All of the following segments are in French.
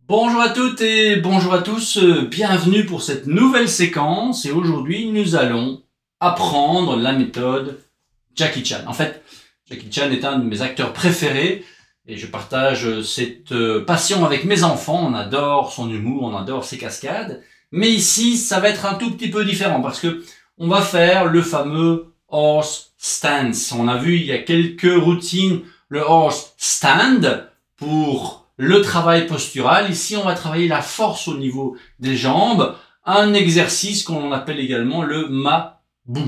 Bonjour à toutes et bonjour à tous, bienvenue pour cette nouvelle séquence et aujourd'hui nous allons apprendre la méthode Jackie Chan. En fait, Jackie Chan est un de mes acteurs préférés et je partage cette passion avec mes enfants. On adore son humour, on adore ses cascades. Mais ici, ça va être un tout petit peu différent parce que on va faire le fameux horse stance. On a vu il y a quelques routines le horse stand pour le travail postural. Ici, on va travailler la force au niveau des jambes. Un exercice qu'on appelle également le ma bou.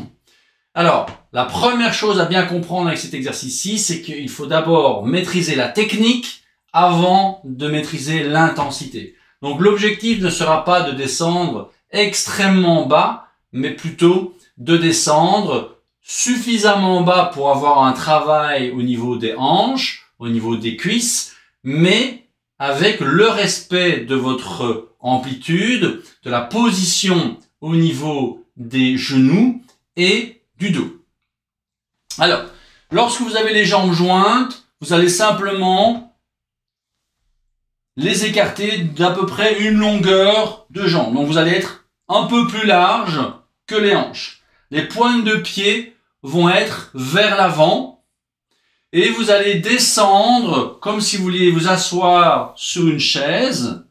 Alors, la première chose à bien comprendre avec cet exercice-ci, c'est qu'il faut d'abord maîtriser la technique avant de maîtriser l'intensité. Donc, l'objectif ne sera pas de descendre extrêmement bas, mais plutôt de descendre suffisamment bas pour avoir un travail au niveau des hanches, au niveau des cuisses, mais avec le respect de votre amplitude, de la position au niveau des genoux et du dos. Alors, lorsque vous avez les jambes jointes, vous allez simplement les écarter d'à peu près une longueur de jambe. Donc vous allez être un peu plus large que les hanches. Les pointes de pied vont être vers l'avant et vous allez descendre comme si vous vouliez vous asseoir sur une chaise.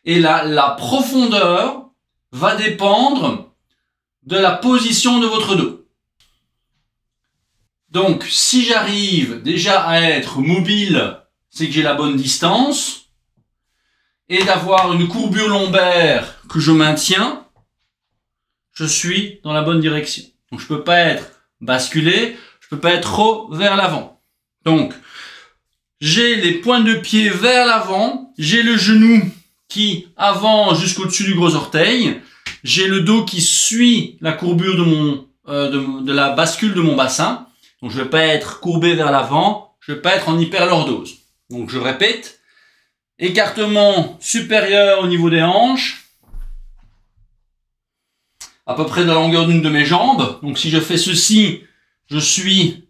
Et la profondeur va dépendre de la position de votre dos. Donc, si j'arrive déjà à être mobile, c'est que j'ai la bonne distance, et d'avoir une courbure lombaire que je maintiens, je suis dans la bonne direction. Donc, je peux pas être basculé, je peux pas être trop vers l'avant. Donc, j'ai les pointes de pied vers l'avant, j'ai le genou qui avance jusqu'au-dessus du gros orteil, j'ai le dos qui suit la courbure de la bascule de mon bassin. Donc je ne vais pas être courbé vers l'avant, je ne vais pas être en hyperlordose. Donc je répète, écartement supérieur au niveau des hanches, à peu près de la longueur d'une de mes jambes. Donc si je fais ceci, je suis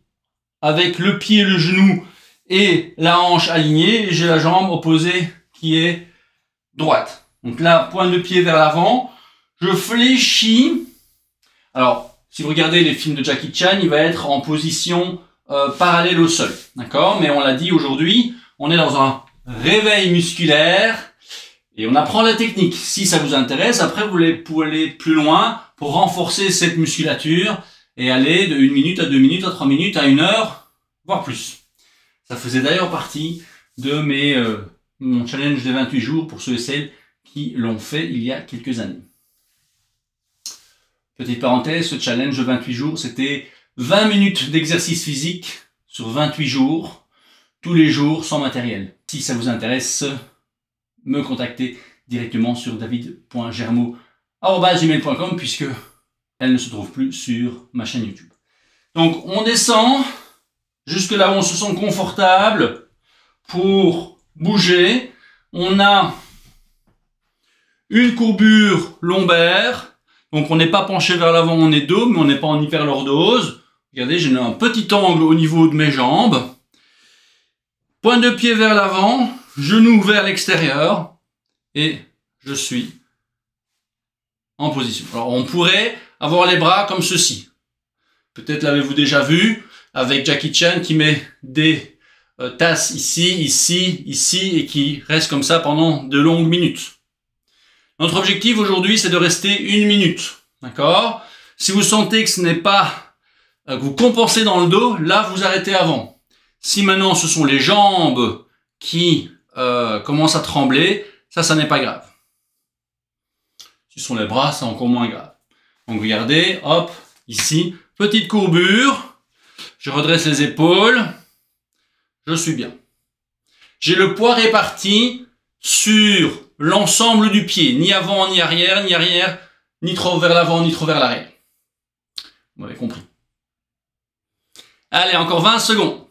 avec le pied, le genou et la hanche alignée, et j'ai la jambe opposée qui est droite. Donc là, pointe de pied vers l'avant, je fléchis. Alors, si vous regardez les films de Jackie Chan, il va être en position parallèle au sol. D'accord? Mais on l'a dit aujourd'hui, on est dans un réveil musculaire et on apprend la technique. Si ça vous intéresse, après vous pouvez aller plus loin pour renforcer cette musculature et aller de 1 minute à 2 minutes, à 3 minutes, à 1 heure, voire plus. Ça faisait d'ailleurs partie de mon challenge de 28 jours pour ceux et celles qui l'ont fait il y a quelques années. Petite parenthèse, ce challenge de 28 jours, c'était 20 minutes d'exercice physique sur 28 jours, tous les jours, sans matériel. Si ça vous intéresse, me contactez directement sur david.germo@gmail.com puisque elle ne se trouve plus sur ma chaîne YouTube. Donc, on descend jusque là où on se sent confortable pour bouger. On a une courbure lombaire. Donc on n'est pas penché vers l'avant, on est dos, mais on n'est pas en hyperlordose. Regardez, j'ai un petit angle au niveau de mes jambes. Pointe de pied vers l'avant, genou vers l'extérieur, et je suis en position. Alors on pourrait avoir les bras comme ceci. Peut-être l'avez-vous déjà vu, avec Jackie Chan qui met des tasses ici, ici, ici, et qui reste comme ça pendant de longues minutes. Notre objectif aujourd'hui, c'est de rester 1 minute. D'accord? Si vous sentez que ce n'est pas, que vous compensez dans le dos, là, vous arrêtez avant. Si maintenant, ce sont les jambes qui commencent à trembler, ça n'est pas grave. Si ce sont les bras, c'est encore moins grave. Donc, regardez, hop, ici, petite courbure. Je redresse les épaules. Je suis bien. J'ai le poids réparti sur l'ensemble du pied, ni avant, ni arrière, ni trop vers l'avant, ni trop vers l'arrière. Vous m'avez compris. Allez, encore 20 secondes.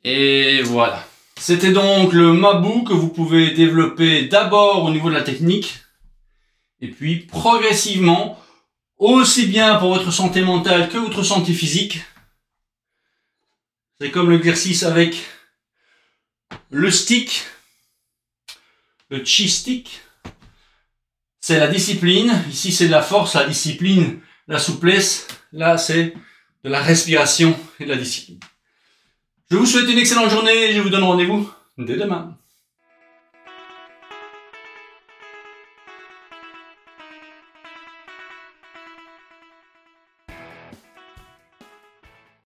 Et voilà. C'était donc le Mabou que vous pouvez développer d'abord au niveau de la technique et puis progressivement, aussi bien pour votre santé mentale que votre santé physique. C'est comme l'exercice avec le stick, le chi stick. C'est la discipline. Ici, c'est de la force, la discipline, la souplesse. Là, c'est de la respiration et de la discipline. Je vous souhaite une excellente journée et je vous donne rendez-vous dès demain.